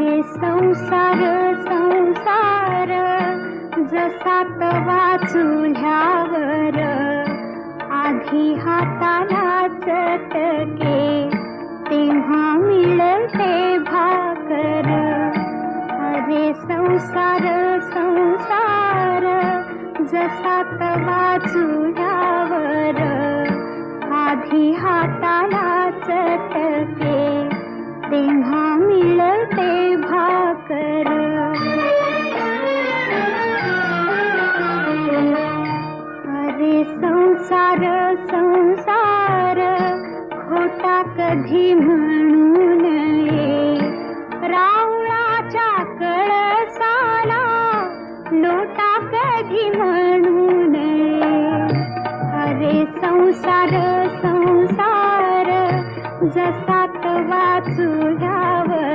अरे संसार संसार जसा तवा चुल्यावर आधी हाताला चटके तेव्हा मिळते भाकर. अरे संसार संसार जसा तवा चुल्यावर आधी हाताला चटके तेव्हा मिळते भाकर. अरे संसार संसार खोटा कधी म्हणू नये, रावणाच्या कळसाला लोटा कधी म्हणू नये. अरे संसार संसार जसा तवा चुल्या